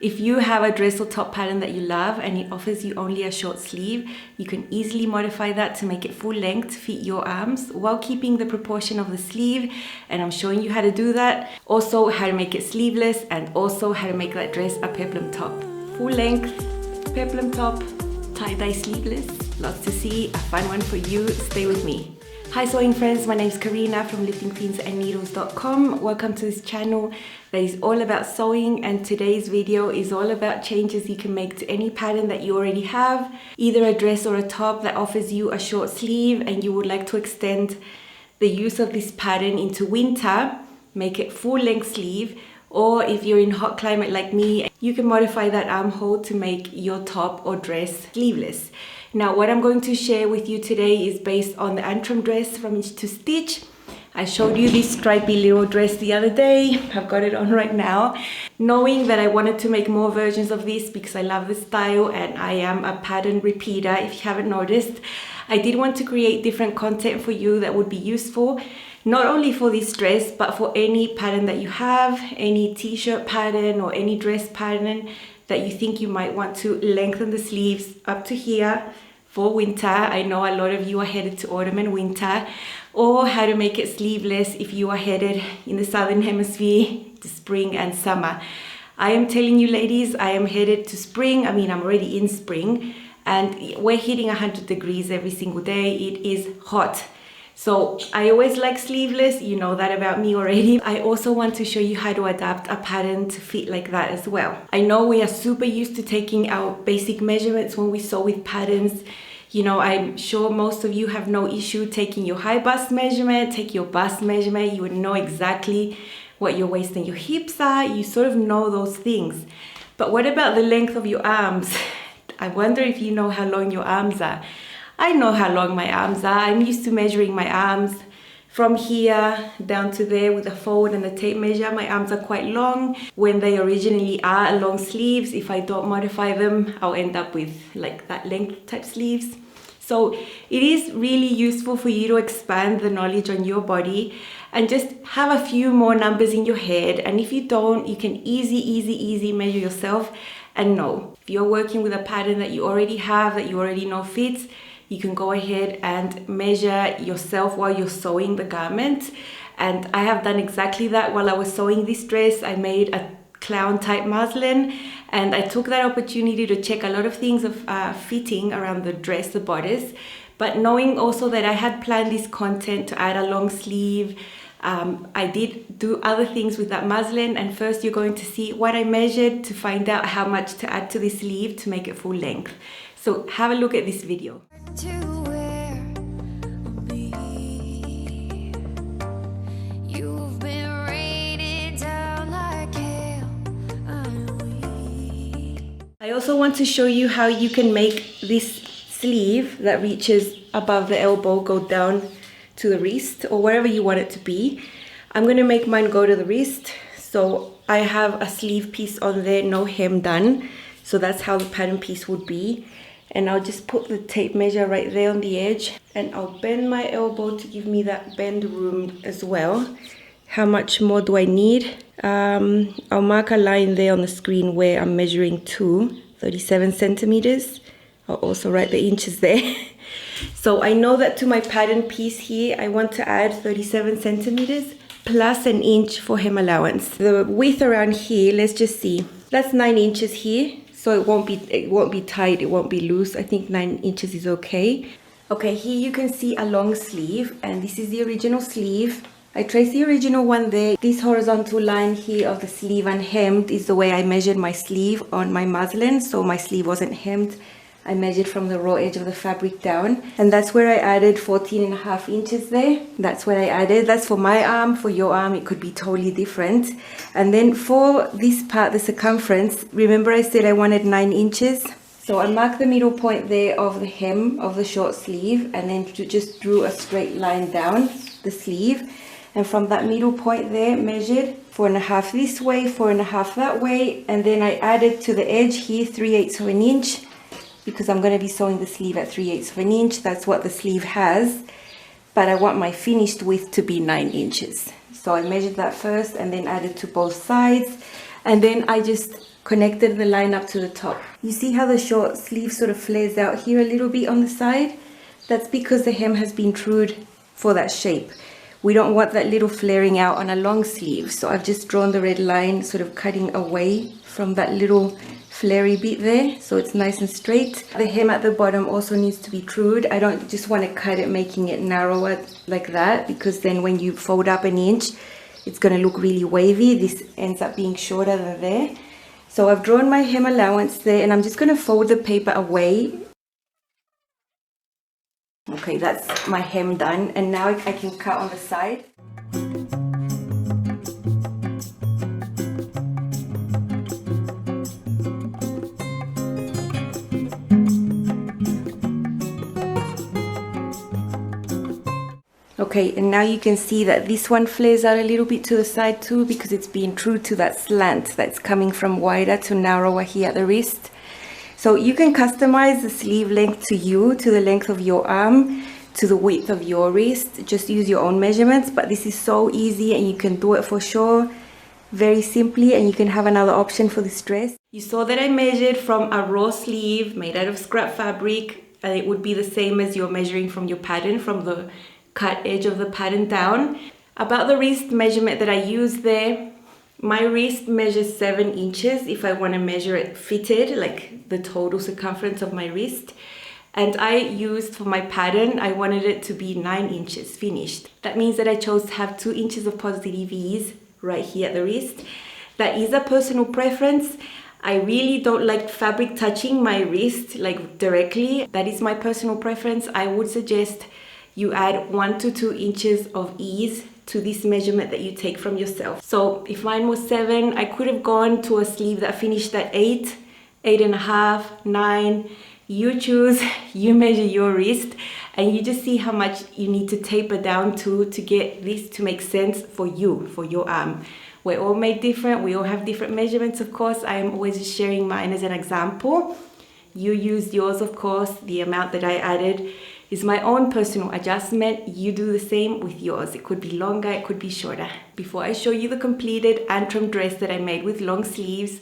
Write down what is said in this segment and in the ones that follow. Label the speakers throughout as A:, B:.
A: If you have a dress or top pattern that you love and it offers you only a short sleeve, you can easily modify that to make it full length to fit your arms while keeping the proportion of the sleeve, and I'm showing you how to do that. Also how to make it sleeveless, and also how to make that dress a peplum top. Full length peplum top, tie-dye sleeveless. Lots to see, a fun one for you. Stay with me. Hi sewing friends, my name is Karina from liftingpinsandneedles.com. Welcome to this channel that is all about sewing, and today's video is all about changes you can make to any pattern that you already have, either a dress or a top that offers you a short sleeve and you would like to extend the use of this pattern into winter, make it full length sleeve, or if you're in hot climate like me, you can modify that armhole to make your top or dress sleeveless. Now, what I'm going to share with you today is based on the Antrim dress from Inch to Stitch. I showed you this stripy little dress the other day. I've got it on right now. Knowing that I wanted to make more versions of this because I love the style and I am a pattern repeater, if you haven't noticed, I did want to create different content for you that would be useful, not only for this dress, but for any pattern that you have, any t-shirt pattern or any dress pattern that you think you might want to lengthen the sleeves up to here for winter. I know a lot of you are headed to autumn and winter, or how to make it sleeveless if you are headed in the southern hemisphere to spring and summer. I am telling you ladies, I am headed to spring. I mean, I'm already in spring and we're hitting 100 degrees every single day. It is hot. So I always like sleeveless, you know that about me already. I also want to show you how to adapt a pattern to fit like that as well. I know we are super used to taking our basic measurements when we sew with patterns. You know, I'm sure most of you have no issue taking your high bust measurement, take your bust measurement. You would know exactly what your waist and your hips are. You sort of know those things. But what about the length of your arms? I wonder if you know how long your arms are. I know how long my arms are. I'm used to measuring my arms from here down to there with a fold and a tape measure. My arms are quite long when they originally are long sleeves. If I don't modify them, I'll end up with like that length type sleeves. So it is really useful for you to expand the knowledge on your body and just have a few more numbers in your head. And if you don't, you can easy measure yourself and know. If you're working with a pattern that you already have, that you already know fits, you can go ahead and measure yourself while you're sewing the garment. And I have done exactly that while I was sewing this dress. I made a clown type muslin and I took that opportunity to check a lot of things of fitting around the dress, the bodice, but knowing also that I had planned this content to add a long sleeve. I did do other things with that muslin, and first you're going to see what I measured to find out how much to add to the sleeve to make it full length. So have a look at this video. I also want to show you how you can make this sleeve that reaches above the elbow go down to the wrist or wherever you want it to be. I'm going to make mine go to the wrist. So I have a sleeve piece on there, no hem done. So that's how the pattern piece would be. And I'll just put the tape measure right there on the edge, and I'll bend my elbow to give me that bend room as well. How much more do I need? I'll mark a line there on the screen where I'm measuring to 37 centimeters. I'll also write the inches there. So I know that to my pattern piece here, I want to add 37 centimeters plus an inch for hem allowance. The width around here, let's just see. That's 9 inches here. So it won't be tight, it won't be loose. I think 9 inches is okay. Okay, here you can see a long sleeve, and this is the original sleeve. I traced the original one there. This horizontal line here of the sleeve unhemmed is the way I measured my sleeve on my muslin, so my sleeve wasn't hemmed. I measured from the raw edge of the fabric down, and that's where I added 14.5 inches there. That's what I added. That's for my arm. For your arm, it could be totally different. And then for this part, the circumference, remember I said I wanted 9 inches. So I marked the middle point there of the hem of the short sleeve, and then just drew a straight line down the sleeve. And from that middle point there, measured 4.5 this way, 4.5 that way, and then I added to the edge here 3/8 of an inch, because I'm going to be sewing the sleeve at 3/8 of an inch. That's what the sleeve has, but I want my finished width to be 9 inches. So I measured that first and then added to both sides, and then I just connected the line up to the top. You see how the short sleeve sort of flares out here a little bit on the side? That's because the hem has been trued for that shape. We don't want that little flaring out on a long sleeve, so I've just drawn the red line, sort of cutting away from that little flary bit there, so it's nice and straight. The hem at the bottom also needs to be trued. I don't just want to cut it making it narrower like that, because then when you fold up an inch, it's going to look really wavy. This ends up being shorter than there. So I've drawn my hem allowance there, and I'm just going to fold the paper away. Okay, that's my hem done, and now I can cut on the side. Okay, and now you can see that this one flares out a little bit to the side too, because it's being true to that slant that's coming from wider to narrower here at the wrist. So you can customize the sleeve length to you, to the length of your arm, to the width of your wrist. Just use your own measurements, but this is so easy and you can do it for sure very simply, and you can have another option for this dress. You saw that I measured from a raw sleeve made out of scrap fabric, and it would be the same as you're measuring from your pattern, from the cut edge of the pattern down. About the wrist measurement that I used there, my wrist measures 7 inches if I want to measure it fitted, like the total circumference of my wrist. And I used for my pattern, I wanted it to be 9 inches finished. That means that I chose to have 2 inches of positive ease right here at the wrist. That is a personal preference. I really don't like fabric touching my wrist like directly. That is my personal preference. I would suggest you add 1 to 2 inches of ease to this measurement that you take from yourself. So if mine was 7, I could have gone to a sleeve that finished at 8, 8.5, 9. You choose, you measure your wrist, and you just see how much you need to taper down to get this to make sense for you, for your arm. We're all made different, we all have different measurements, of course. I am always just sharing mine as an example. You use yours, of course. The amount that I added is my own personal adjustment. You do the same with yours. It could be longer, it could be shorter. Before I show you the completed Antrim dress that I made with long sleeves,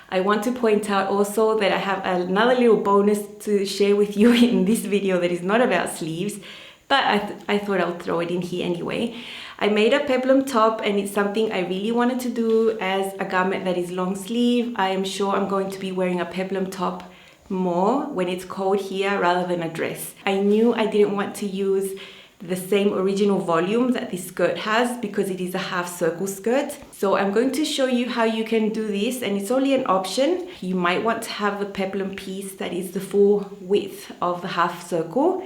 A: I want to point out also that I have another little bonus to share with you in this video that is not about sleeves, but I thought I'll throw it in here anyway. I made a peplum top, and it's something I really wanted to do as a garment that is long sleeve. I am sure I'm going to be wearing a peplum top more when it's cold here rather than a dress. I knew I didn't want to use the same original volume that this skirt has because it is a half circle skirt. So I'm going to show you how you can do this, and it's only an option. You might want to have the peplum piece that is the full width of the half circle.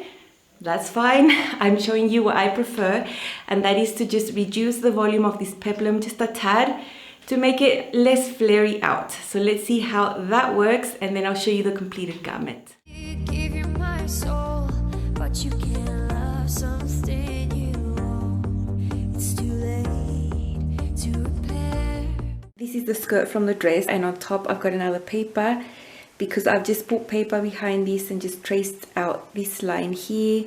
A: That's fine. I'm showing you what I prefer, and that is to just reduce the volume of this peplum just a tad to make it less flary out. So let's see how that works, and then I'll show you the completed garment.
B: You give you my soul, but you can't love something you own. It's too late to repair.
A: This is the skirt from the dress, and on top I've got another paper because I've just put paper behind this and just traced out this line here,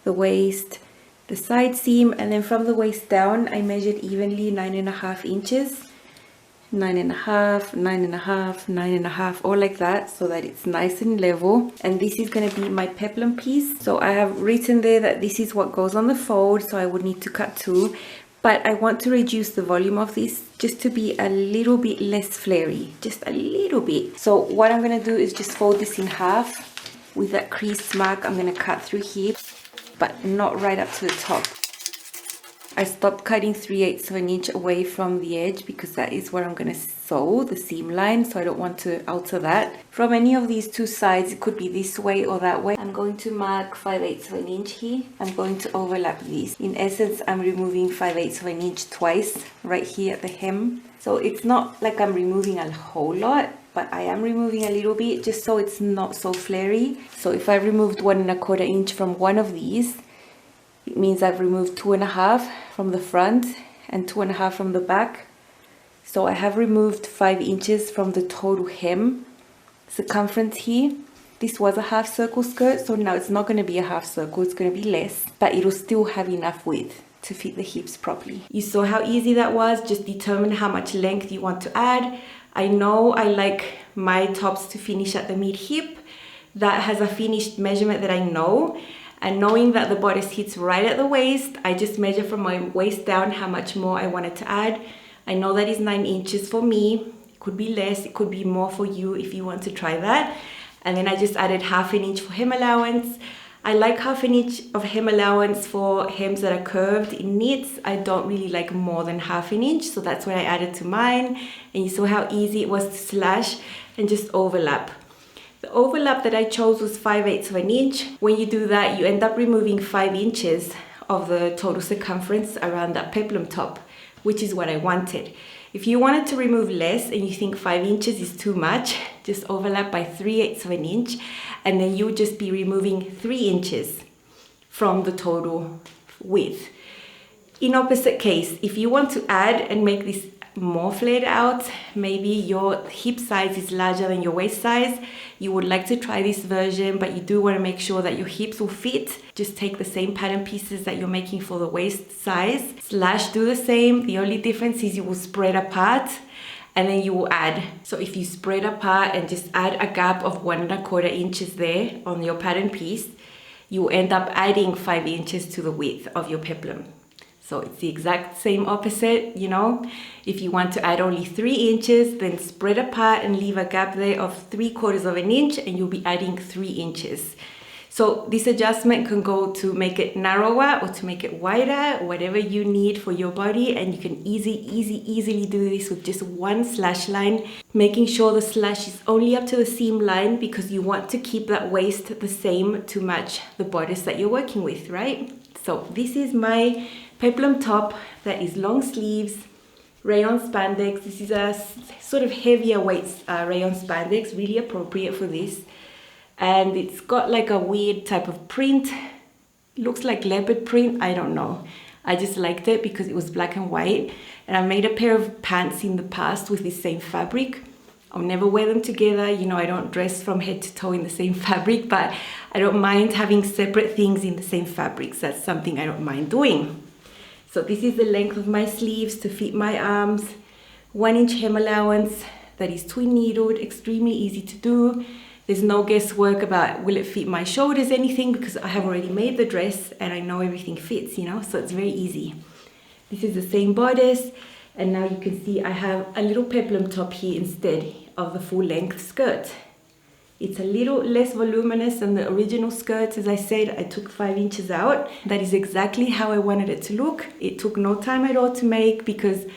A: the waist, the side seam, and then from the waist down I measured evenly 9.5 inches. 9.5, 9.5, 9.5, all like that, so that it's nice and level. And this is going to be my peplum piece. So I have written there that this is what goes on the fold, so I would need to cut 2, but I want to reduce the volume of this just to be a little bit less flary, just a little bit. So what I'm going to do is just fold this in half. With that crease mark, I'm going to cut through here, but not right up to the top. I stopped cutting 3/8 of an inch away from the edge because that is where I'm going to sew the seam line, so I don't want to alter that. From any of these two sides, it could be this way or that way. I'm going to mark 5/8 of an inch here. I'm going to overlap these. In essence, I'm removing 5/8 of an inch twice right here at the hem. So it's not like I'm removing a whole lot, but I am removing a little bit just so it's not so flary. So if I removed 1.25 inch from one of these, it means I've removed 2.5 from the front and 2.5 from the back. So I have removed 5 inches from the total hem circumference here. This was a half circle skirt, so now it's not going to be a half circle, it's going to be less, but it'll still have enough width to fit the hips properly. You saw how easy that was. Just determine how much length you want to add. I know I like my tops to finish at the mid hip. That has a finished measurement that I know. And knowing that the bodice hits right at the waist, I just measure from my waist down how much more I wanted to add. I know that is 9 inches for me. It could be less, it could be more for you if you want to try that. And then I just added ½ an inch for hem allowance. I like ½ an inch of hem allowance for hems that are curved in knits. I don't really like more than ½ an inch, so that's what I added to mine. And you saw how easy it was to slash and just overlap. The overlap that I chose was 5/8 of an inch. When you do that, you end up removing 5 inches of the total circumference around that peplum top, which is what I wanted. If you wanted to remove less and you think 5 inches is too much, just overlap by 3/8 of an inch, and then you would just be removing 3 inches from the total width. In opposite case, if you want to add and make this more flared out, maybe your hip size is larger than your waist size, you would like to try this version, but you do want to make sure that your hips will fit, just take the same pattern pieces that you're making for the waist size, slash do the same. The only difference is you will spread apart and then you will add. So if you spread apart and just add a gap of 1¼ inches there on your pattern piece, you will end up adding 5 inches to the width of your peplum. So it's the exact same opposite, you know. If you want to add only 3 inches, then spread apart and leave a gap there of 3/4 of an inch, and you'll be adding 3 inches. So this adjustment can go to make it narrower or to make it wider, whatever you need for your body, and you can easily do this with just one slash line, making sure the slash is only up to the seam line because you want to keep that waist the same to match the bodice that you're working with, right? So this is my peplum top that is long sleeves, rayon spandex. This is a sort of heavier weight rayon spandex, really appropriate for this. And it's got like a weird type of print. Looks like leopard print, I don't know. I just liked it because it was black and white. And I made a pair of pants in the past with this same fabric. I'll never wear them together. You know, I don't dress from head to toe in the same fabric, but I don't mind having separate things in the same fabrics. That's something I don't mind doing. So this is the length of my sleeves to fit my arms. 1 inch hem allowance that is twin needled, extremely easy to do. There's no guesswork about will it fit my shoulders, anything, because I have already made the dress and I know everything fits, you know, so it's very easy. This is the same bodice, and now you can see I have a little peplum top here instead of the full length skirt. It's a little less voluminous than the original skirt. As I said, I took 5 inches out. That is exactly how I wanted it to look. It took no time at all to make because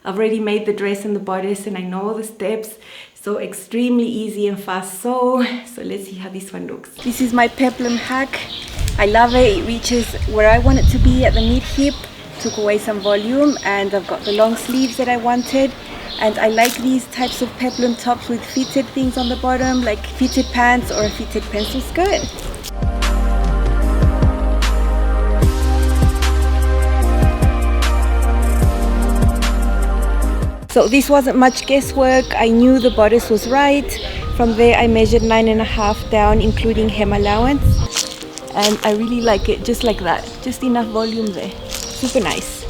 A: I've already made the dress and the bodice and I know all the steps. So extremely easy and fast sew. So let's see how this one looks. This is my peplum hack. I love it. It reaches where I want it to be at the mid hip. Took away some volume, and I've got the long sleeves that I wanted. And I like these types of peplum tops with fitted things on the bottom, like fitted pants or a fitted pencil skirt. So this wasn't much guesswork. I knew the bodice was right. From there I measured 9.5 down, including hem allowance. And I really like it just like that. Just enough volume there. Super nice.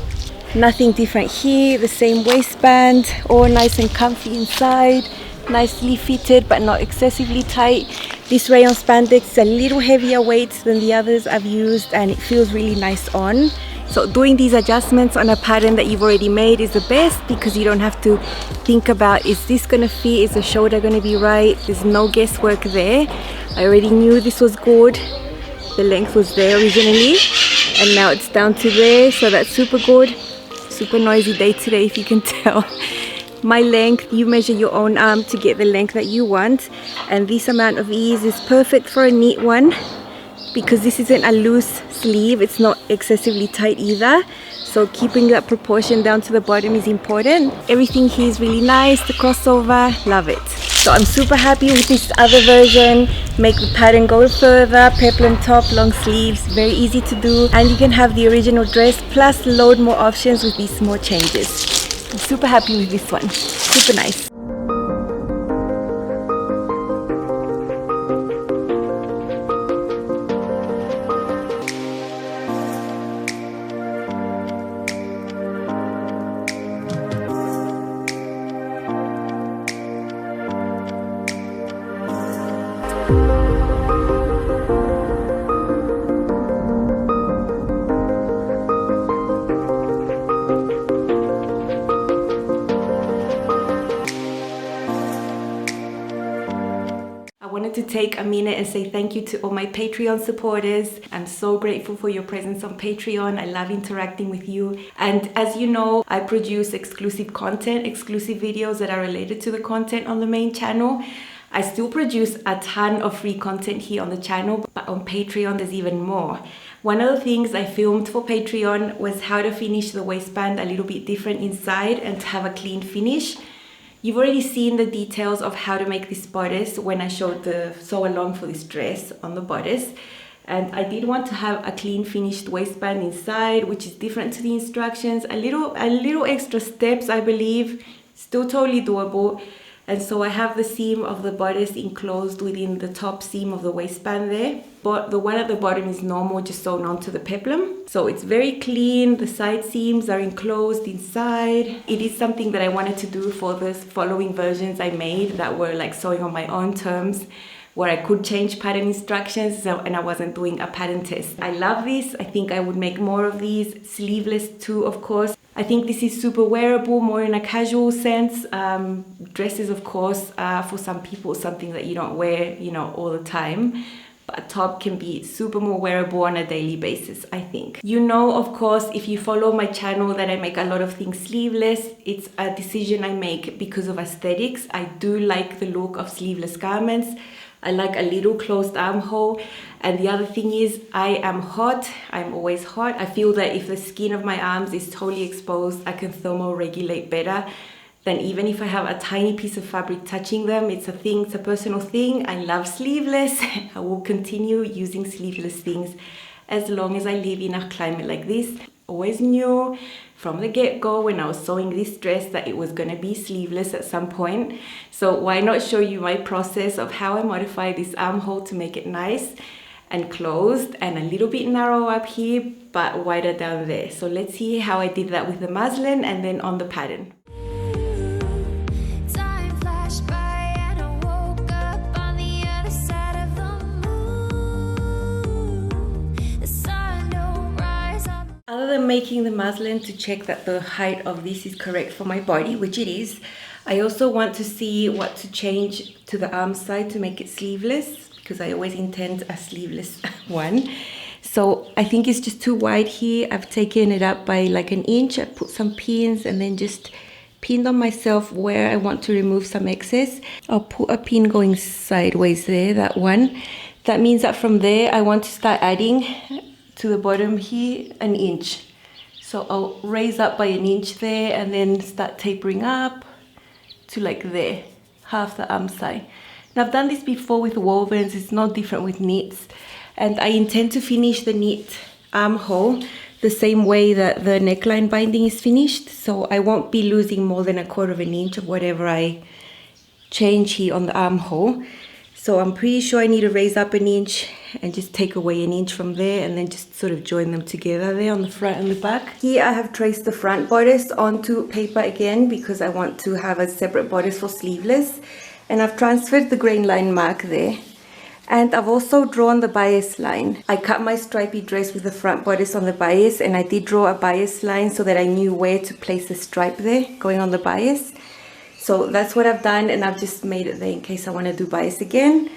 A: Nothing different here. The same waistband, all nice and comfy inside. Nicely fitted but not excessively tight. This rayon spandex is a little heavier weight than the others I've used, and it feels really nice on. So doing these adjustments on a pattern that you've already made is the best because you don't have to think about, is this gonna fit, is the shoulder gonna be right? There's no guesswork there. I already knew this was good. The length was there originally and now it's down to there, so that's super good. Super noisy day today, if you can tell. My length, you measure your own arm to get the length that you want, and this amount of ease is perfect for a neat one because this isn't a loose sleeve, it's not excessively tight either, so keeping that proportion down to the bottom is important. Everything here is really nice, the crossover, love it. So I'm super happy with this other version. Make the pattern go further, peplum top, long sleeves, very easy to do, and you can have the original dress plus load more options with these small changes. I'm super happy with this one, super nice. To take a minute and say thank you to all my Patreon supporters. I'm so grateful for your presence on Patreon. I love interacting with you. And as you know, I produce exclusive content, exclusive videos that are related to the content on the main channel. I still produce a ton of free content here on the channel, but on Patreon there's even more. One of the things I filmed for Patreon was how to finish the waistband a little bit different inside and to have a clean finish. You've already seen the details of how to make this bodice when I showed the sew along for this dress on the bodice. And I did want to have a clean finished waistband inside, which is different to the instructions. A little extra steps, I believe, still totally doable. And so I have the seam of the bodice enclosed within the top seam of the waistband there. But the one at the bottom is normal, just sewn onto the peplum. So it's very clean. The side seams are enclosed inside. It is something that I wanted to do for the following versions I made that were like sewing on my own terms, where I could change pattern instructions and I wasn't doing a pattern test. I love this. I think I would make more of these, sleeveless too, of course. I think this is super wearable, more in a casual sense. Dresses, of course, for some people, something that you don't wear, you know, all the time. But a top can be super more wearable on a daily basis, I think. You know, of course, if you follow my channel, that I make a lot of things sleeveless. It's a decision I make because of aesthetics. I do like the look of sleeveless garments. I like a little closed armhole. And the other thing is, I am hot. I'm always hot. I feel that if the skin of my arms is totally exposed, I can thermoregulate better than even if I have a tiny piece of fabric touching them. It's a thing, it's a personal thing. I love sleeveless. I will continue using sleeveless things as long as I live in a climate like this. Always knew from the get-go when I was sewing this dress that it was gonna be sleeveless at some point. So why not show you my process of how I modify this armhole to make it nice and closed and a little bit narrow up here, but wider down there. So let's see how I did that with the muslin and then on the pattern. Other than making the muslin to check that the height of this is correct for my body, which it is, I also want to see what to change to the arm side to make it sleeveless, because I always intend a sleeveless one. So I think it's just too wide here. I've taken it up by like an inch. I put some pins and then just pinned on myself where I want to remove some excess. I'll put a pin going sideways there, that one. That means that from there I want to start adding to the bottom here an inch. So I'll raise up by an inch there and then start tapering up to like there, half the arm side. Now I've done this before with wovens, it's not different with knits. And I intend to finish the knit armhole the same way that the neckline binding is finished. So I won't be losing more than 1/4 of an inch of whatever I change here on the armhole. So I'm pretty sure I need to raise up an inch and just take away an inch from there and then just sort of join them together there on the front and the back. Here I have traced the front bodice onto paper again because I want to have a separate bodice for sleeveless. And I've transferred the grain line mark there. And I've also drawn the bias line. I cut my stripy dress with the front bodice on the bias, and I did draw a bias line so that I knew where to place the stripe there going on the bias. So that's what I've done, and I've just made it there in case I want to do bias again.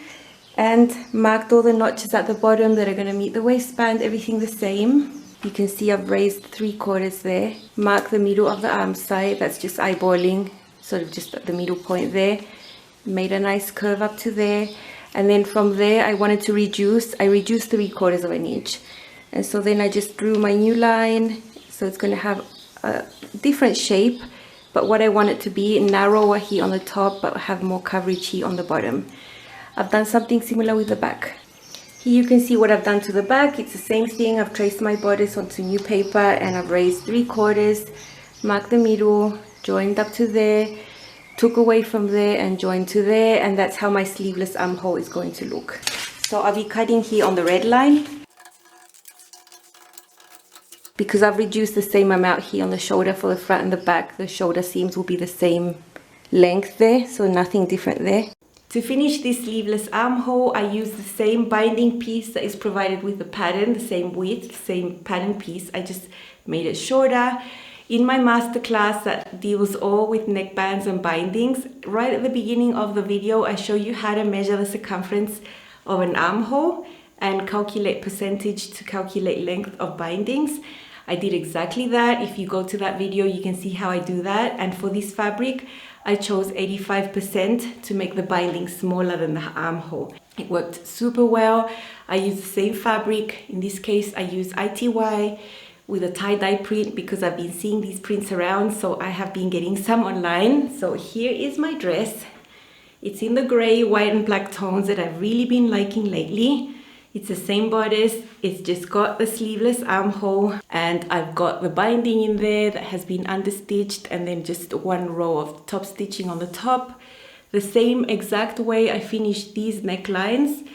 A: And marked all the notches at the bottom that are going to meet the waistband, everything the same. You can see I've raised 3/4 there. Mark the middle of the arm side, that's just eyeballing, sort of just at the middle point there. Made a nice curve up to there. And then from there I wanted to reduce. I reduced 3/4 of an inch. And so then I just drew my new line. So it's going to have a different shape. But what I want it to be, narrower here on the top, but have more coverage here on the bottom. I've done something similar with the back. Here you can see what I've done to the back. It's the same thing. I've traced my bodice onto new paper and I've raised 3/4, marked the middle, joined up to there, took away from there and joined to there, and that's how my sleeveless armhole is going to look. So I'll be cutting here on the red line. Because I've reduced the same amount here on the shoulder for the front and the back, the shoulder seams will be the same length there, so nothing different there. To finish this sleeveless armhole, I used the same binding piece that is provided with the pattern, the same width, same pattern piece. I just made it shorter. In my masterclass that deals all with neckbands and bindings, right at the beginning of the video, I show you how to measure the circumference of an armhole and calculate percentage to calculate length of bindings. I did exactly that. If you go to that video, you can see how I do that. And for this fabric, I chose 85% to make the binding smaller than the armhole. It worked super well. I used the same fabric. In this case, I used ITY with a tie-dye print because I've been seeing these prints around, so I have been getting some online. So here is my dress. It's in the gray, white and black tones that I've really been liking lately. It's the same bodice, it's just got the sleeveless armhole, and I've got the binding in there that has been understitched, and then just one row of top stitching on the top. The same exact way I finished these necklines.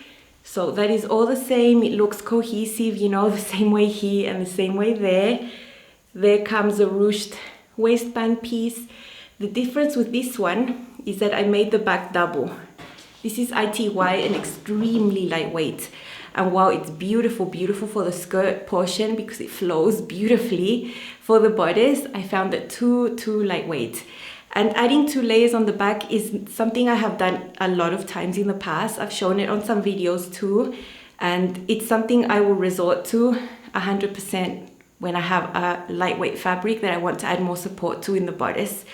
A: So that is all the same. It looks cohesive, you know, the same way here and the same way there. There comes a ruched waistband piece. The difference with this one is that I made the back double. This is ITY and extremely lightweight. And while it's beautiful, beautiful for the skirt portion because it flows beautifully, for the bodice, I found it too lightweight. And adding 2 layers on the back is something I have done a lot of times in the past. I've shown it on some videos too. And it's something I will resort to 100% when I have a lightweight fabric that I want to add more support to in the bodice.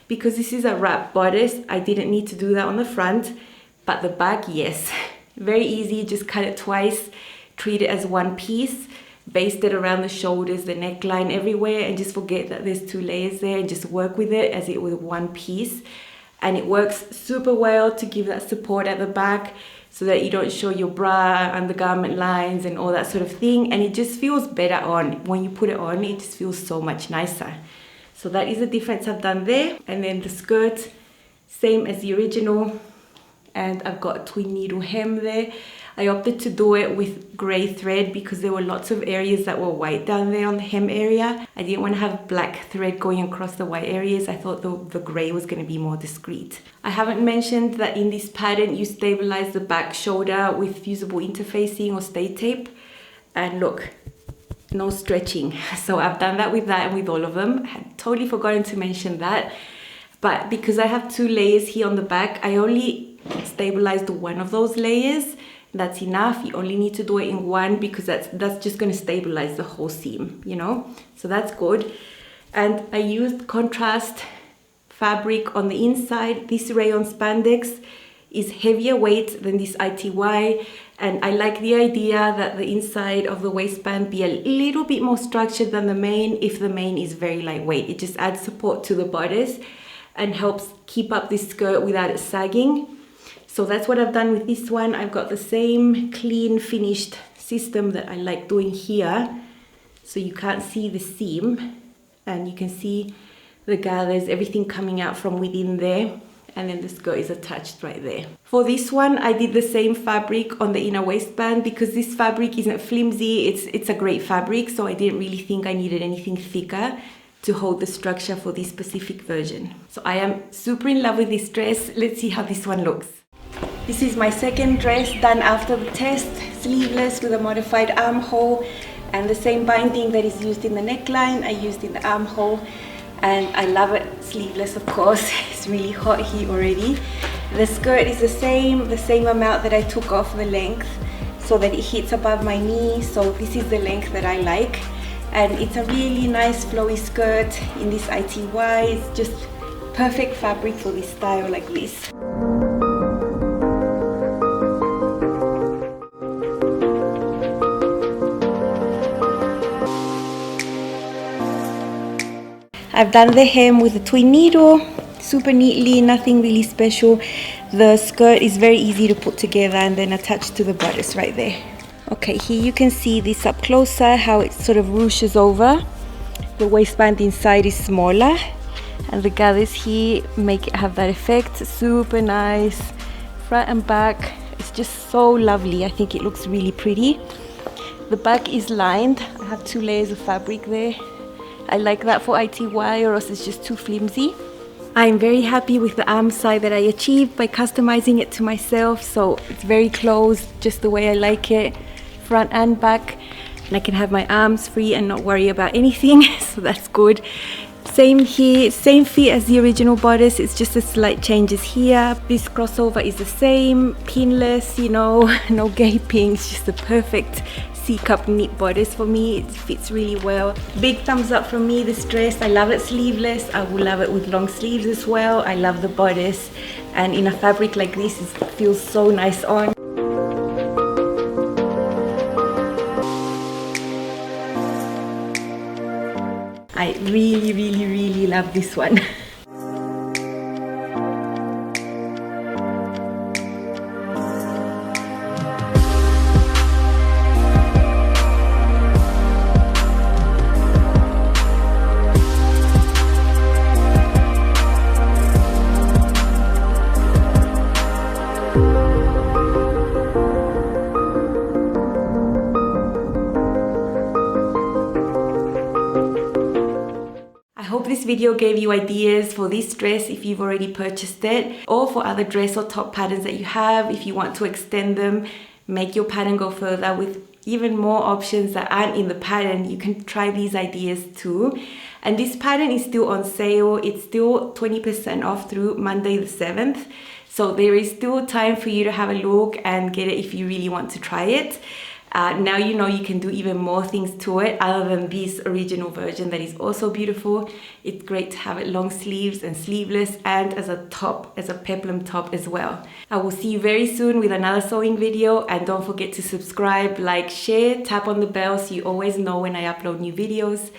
A: Because this is a wrap bodice, I didn't need to do that on the front, but the back, yes. Very easy, just cut it twice, treat it as one piece, baste it around the shoulders, the neckline, everywhere, and just forget that there's 2 layers there and just work with it as it was one piece. And it works super well to give that support at the back so that you don't show your bra, undergarment lines and all that sort of thing. And it just feels better on. When you put it on, it just feels so much nicer. So that is the difference I've done there. And then the skirt, same as the original. And I've got a twin needle hem there. I opted to do it with grey thread because there were lots of areas that were white down there on the hem area. I didn't want to have black thread going across the white areas. I thought the grey was going to be more discreet. I haven't mentioned that in this pattern you stabilize the back shoulder with fusible interfacing or stay tape. And look, no stretching. So I've done that with that and with all of them. I had totally forgotten to mention that. But because I have 2 layers here on the back, I only stabilized one of those layers. That's enough. You only need to do it in one because that's just going to stabilize the whole seam, you know. So that's good. And I used contrast fabric on the inside. This rayon spandex is heavier weight than this ITY, and I like the idea that the inside of the waistband be a little bit more structured than the main if the main is very lightweight. It just adds support to the bodice and helps keep up this skirt without it sagging. So that's what I've done with this one. I've got the same clean finished system that I like doing here. So you can't see the seam and you can see the gathers, everything coming out from within there. And then the skirt is attached right there. For this one, I did the same fabric on the inner waistband because this fabric isn't flimsy. It's a great fabric. So I didn't really think I needed anything thicker to hold the structure for this specific version. So I am super in love with this dress. Let's see how this one looks. This is my second dress done after the test, sleeveless with a modified armhole and the same binding that is used in the neckline I used in the armhole, and I love it sleeveless, of course. It's really hot here already. The skirt is the same amount that I took off the length so that it hits above my knee. So this is the length that I like, and it's a really nice flowy skirt in this ITY. It's just perfect fabric for this style like this. I've done the hem with a twin needle, super neatly, nothing really special. The skirt is very easy to put together and then attach to the bodice right there. Okay, here you can see this up closer, how it sort of ruches over. The waistband inside is smaller and the gathers here make it have that effect. Super nice, front and back. It's just so lovely. I think it looks really pretty. The back is lined. I have 2 layers of fabric there. I like that for ITY, or else it's just too flimsy. I'm very happy with the arm side that I achieved by customizing it to myself, so it's very closed, just the way I like it, front and back, and I can have my arms free and not worry about anything, so that's good. Same here, same fit as the original bodice, it's just a slight changes here. This crossover is the same, pinless, you know, no gaping, it's just the perfect C-cup knit bodice for me. It fits really well. Big thumbs up from me, this dress. I love it sleeveless. I will love it with long sleeves as well. I love the bodice, and in a fabric like this, it feels so nice on. I really love this one. I hope this video gave you ideas for this dress if you've already purchased it, or for other dress or top patterns that you have. If you want to extend them, make your pattern go further with even more options that aren't in the pattern, you can try these ideas too. And this pattern is still on sale. It's still 20% off through Monday the 7th. So there is still time for you to have a look and get it if you really want to try it. Now you know you can do even more things to it other than this original version that is also beautiful. It's great to have it long sleeves and sleeveless, and as a top, as a peplum top as well. I will see you very soon with another sewing video, and don't forget to subscribe, like, share, tap on the bell so you always know when I upload new videos.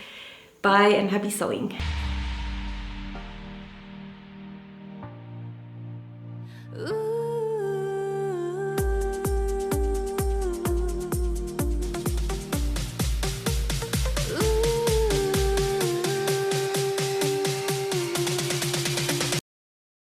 A: Bye and happy sewing.